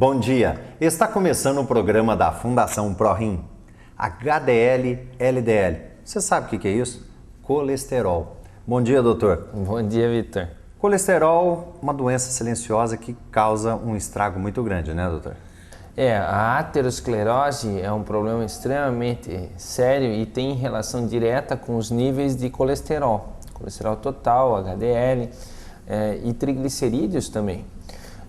Bom dia! Está começando o programa da Fundação ProRim. HDL-LDL. Você sabe o que é isso? Colesterol. Bom dia, doutor. Bom dia, Vitor. Colesterol, uma doença silenciosa que causa um estrago muito grande, né, doutor? A aterosclerose é um problema extremamente sério e tem relação direta com os níveis de colesterol total, HDL e triglicerídeos também.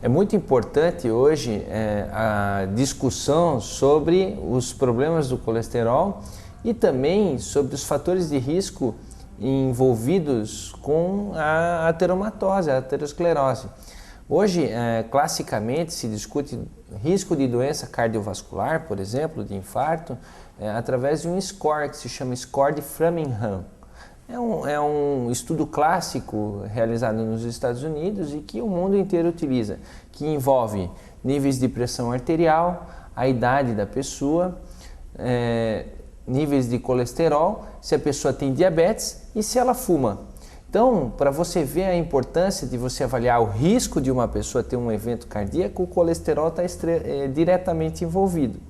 É muito importante hoje a discussão sobre os problemas do colesterol e também sobre os fatores de risco envolvidos com a ateromatose, a aterosclerose. Hoje, classicamente, se discute risco de doença cardiovascular, por exemplo, de infarto, através de um score que se chama score de Framingham. É um estudo clássico realizado nos Estados Unidos e que o mundo inteiro utiliza, que envolve níveis de pressão arterial, a idade da pessoa, níveis de colesterol, se a pessoa tem diabetes e se ela fuma. Então, para você ver a importância de você avaliar o risco de uma pessoa ter um evento cardíaco, o colesterol está diretamente envolvido.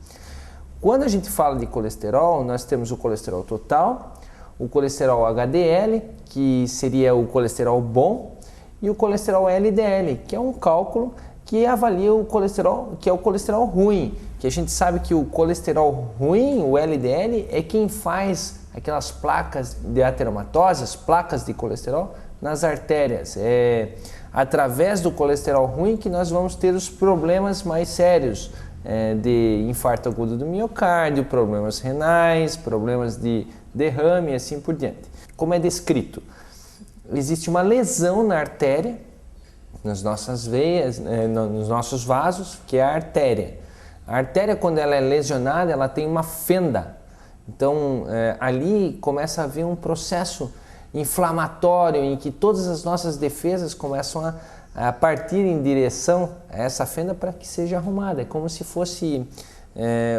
Quando a gente fala de colesterol, nós temos o colesterol total, o colesterol HDL, que seria o colesterol bom, e o colesterol LDL, que é um cálculo que avalia o colesterol, que é o colesterol ruim, que a gente sabe que o colesterol ruim, o LDL, é quem faz aquelas placas de ateromatose, as placas de colesterol nas artérias. É através do colesterol ruim que nós vamos ter os problemas mais sérios de infarto agudo do miocárdio, problemas renais, problemas de derrame e assim por diante. Como é descrito? Existe uma lesão na artéria, nas nossas veias, nos nossos vasos, que é a artéria. A artéria, quando ela é lesionada, ela tem uma fenda. Então, ali começa a haver um processo inflamatório em que todas as nossas defesas começam a partir em direção a essa fenda para que seja arrumada. É como se fosse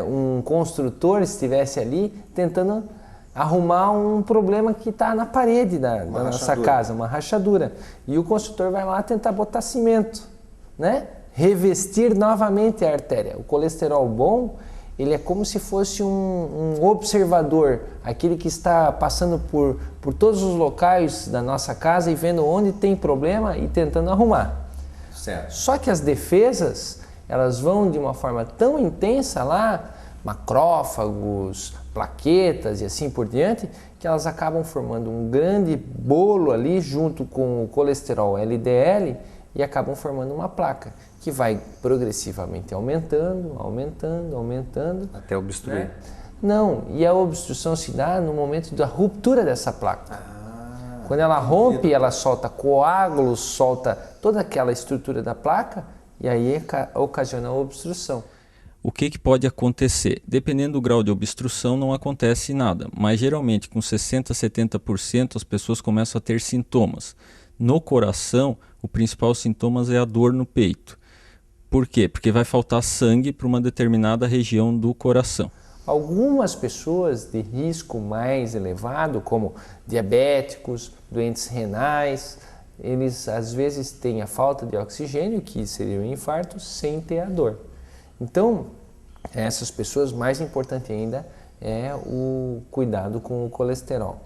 um construtor estivesse ali tentando arrumar um problema que está na parede da nossa casa, uma rachadura. E o construtor vai lá tentar botar cimento, né? Revestir novamente a artéria. O colesterol bom, ele é como se fosse um observador, aquele que está passando por todos os locais da nossa casa e vendo onde tem problema e tentando arrumar. Certo. Só que as defesas, elas vão de uma forma tão intensa lá, macrófagos, plaquetas e assim por diante, que elas acabam formando um grande bolo ali junto com o colesterol LDL e acabam formando uma placa que vai progressivamente aumentando. Até obstruir. Né? Não, e a obstrução se dá no momento da ruptura dessa placa. Quando ela rompe, ela solta coágulos, solta toda aquela estrutura da placa e aí ocasiona a obstrução. O que pode acontecer? Dependendo do grau de obstrução, não acontece nada, mas geralmente com 60% a 70% as pessoas começam a ter sintomas. No coração, o principal sintoma é a dor no peito. Por quê? Porque vai faltar sangue para uma determinada região do coração. Algumas pessoas de risco mais elevado, como diabéticos, doentes renais, eles às vezes têm a falta de oxigênio, que seria o infarto, sem ter a dor. Então, essas pessoas, mais importante ainda é o cuidado com o colesterol.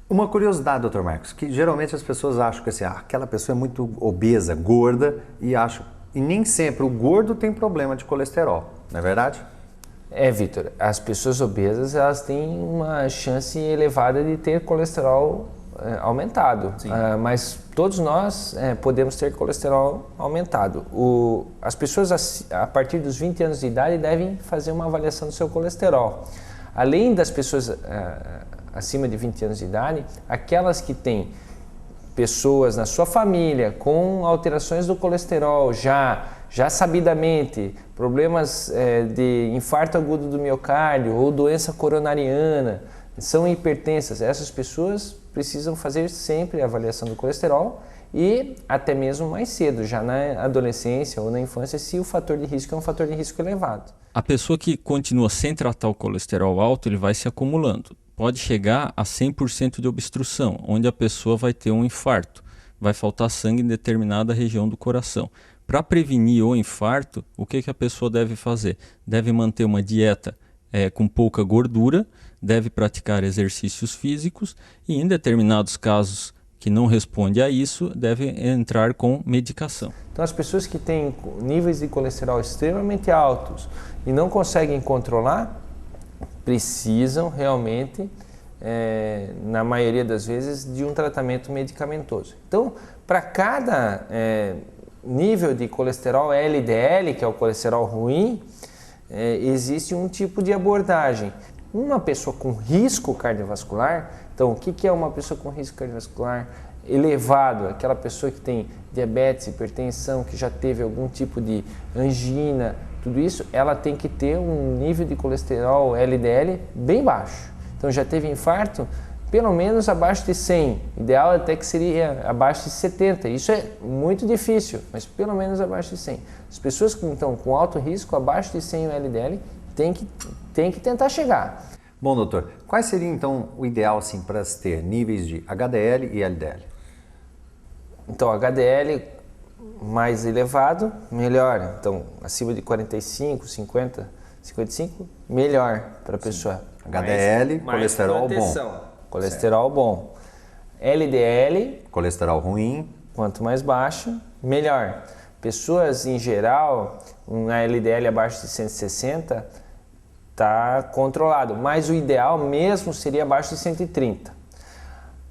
Uma curiosidade, Dr. Marcos, que geralmente as pessoas acham que assim, aquela pessoa é muito obesa, gorda, e nem sempre o gordo tem problema de colesterol, não é verdade? Vitor, as pessoas obesas elas têm uma chance elevada de ter colesterol aumentado, mas todos nós podemos ter colesterol aumentado. As pessoas a partir dos 20 anos de idade devem fazer uma avaliação do seu colesterol. Além das pessoas acima de 20 anos de idade, aquelas que têm pessoas na sua família com alterações do colesterol já sabidamente, problemas de infarto agudo do miocárdio ou doença coronariana, são hipertensas, essas pessoas precisam fazer sempre a avaliação do colesterol e até mesmo mais cedo, já na adolescência ou na infância, se o fator de risco é um fator de risco elevado. A pessoa que continua sem tratar o colesterol alto, ele vai se acumulando. Pode chegar a 100% de obstrução, onde a pessoa vai ter um infarto, vai faltar sangue em determinada região do coração. Para prevenir o infarto, o que a pessoa deve fazer? Deve manter uma dieta com pouca gordura, deve praticar exercícios físicos e, em determinados casos que não responde a isso, deve entrar com medicação. Então, as pessoas que têm níveis de colesterol extremamente altos e não conseguem controlar, precisam realmente, na maioria das vezes, de um tratamento medicamentoso. Então, para cada nível de colesterol LDL, que é o colesterol ruim, existe um tipo de abordagem. Uma pessoa com risco cardiovascular, então o que é uma pessoa com risco cardiovascular elevado? Aquela pessoa que tem diabetes, hipertensão, que já teve algum tipo de angina, tudo isso, ela tem que ter um nível de colesterol LDL bem baixo. Então já teve infarto, pelo menos abaixo de 100, ideal até que seria abaixo de 70, isso é muito difícil, mas pelo menos abaixo de 100. As pessoas que estão com alto risco, abaixo de 100 LDL, tem que tentar chegar. Bom, doutor, quais seria então o ideal assim, para se ter níveis de HDL e LDL? Então, HDL mais elevado, melhor. Então, acima de 45, 50, 55, melhor para a pessoa. HDL, colesterol bom. Colesterol bom. LDL, colesterol ruim. Quanto mais baixo, melhor. Pessoas em geral, um LDL abaixo de 160 está controlado, mas o ideal mesmo seria abaixo de 130.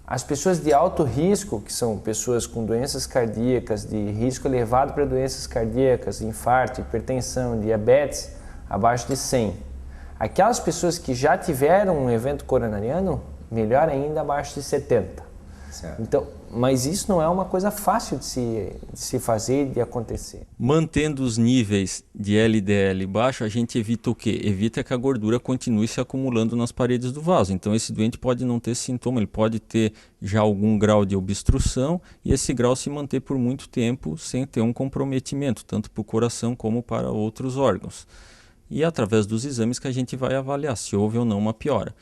As pessoas de alto risco, que são pessoas com doenças cardíacas, de risco elevado para doenças cardíacas, infarto, hipertensão, diabetes, abaixo de 100. Aquelas pessoas que já tiveram um evento coronariano, melhor ainda, abaixo de 70. Certo. Então, mas isso não é uma coisa fácil de se fazer e de acontecer. Mantendo os níveis de LDL baixo, a gente evita o quê? Evita que a gordura continue se acumulando nas paredes do vaso. Então esse doente pode não ter sintoma, ele pode ter já algum grau de obstrução e esse grau se manter por muito tempo sem ter um comprometimento, tanto para o coração como para outros órgãos. E através dos exames que a gente vai avaliar se houve ou não uma piora.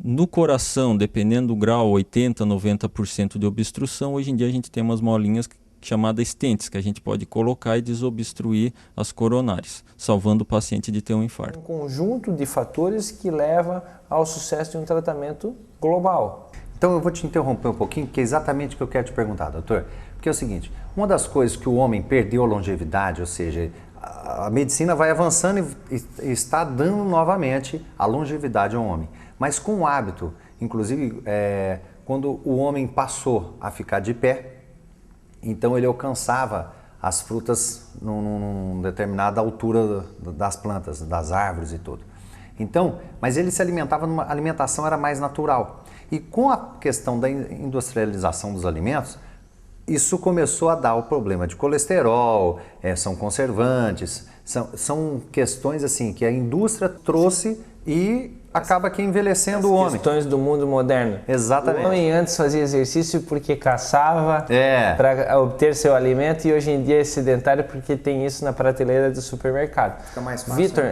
No coração, dependendo do grau, 80%, 90% de obstrução, hoje em dia a gente tem umas molinhas chamadas stents, que a gente pode colocar e desobstruir as coronárias, salvando o paciente de ter um infarto. Um conjunto de fatores que leva ao sucesso de um tratamento global. Então eu vou te interromper um pouquinho, que é exatamente o que eu quero te perguntar, doutor. Porque é o seguinte, uma das coisas que o homem perdeu a longevidade, ou seja, a medicina vai avançando e está dando novamente a longevidade ao homem. Mas com o hábito, inclusive quando o homem passou a ficar de pé, então ele alcançava as frutas numa determinada altura das plantas, das árvores e tudo. Então, mas ele se alimentava numa alimentação era mais natural. E com a questão da industrialização dos alimentos, isso começou a dar o problema de colesterol, são conservantes, são questões assim que a indústria trouxe e acaba aqui envelhecendo o homem. Questões do mundo moderno. Exatamente. O homem antes fazia exercício porque caçava para obter seu alimento e hoje em dia é sedentário porque tem isso na prateleira do supermercado. Fica mais fácil. Vitor,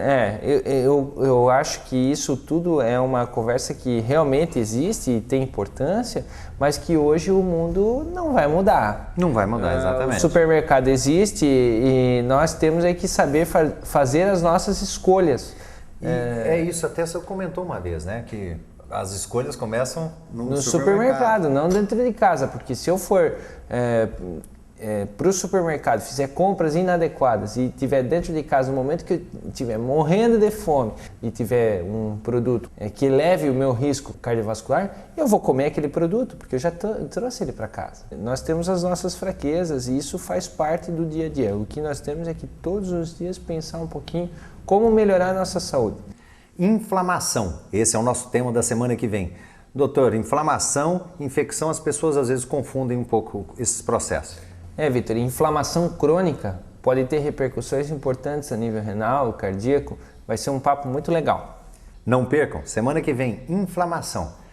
eu acho que isso tudo é uma conversa que realmente existe e tem importância, mas que hoje o mundo não vai mudar. Não vai mudar, exatamente. O supermercado existe e nós temos que saber fazer as nossas escolhas. E é isso, até você comentou uma vez, né? Que as escolhas começam no supermercado, não dentro de casa, porque se eu for para o supermercado, fizer compras inadequadas e tiver dentro de casa no momento que eu estiver morrendo de fome e tiver um produto que leve o meu risco cardiovascular, eu vou comer aquele produto, porque eu já trouxe ele para casa. Nós temos as nossas fraquezas e isso faz parte do dia a dia. O que nós temos é que todos os dias pensar um pouquinho como melhorar a nossa saúde. Inflamação, esse é o nosso tema da semana que vem. Doutor, inflamação, infecção, as pessoas às vezes confundem um pouco esses processos. Vitor, inflamação crônica pode ter repercussões importantes a nível renal, cardíaco, vai ser um papo muito legal. Não percam, semana que vem, inflamação.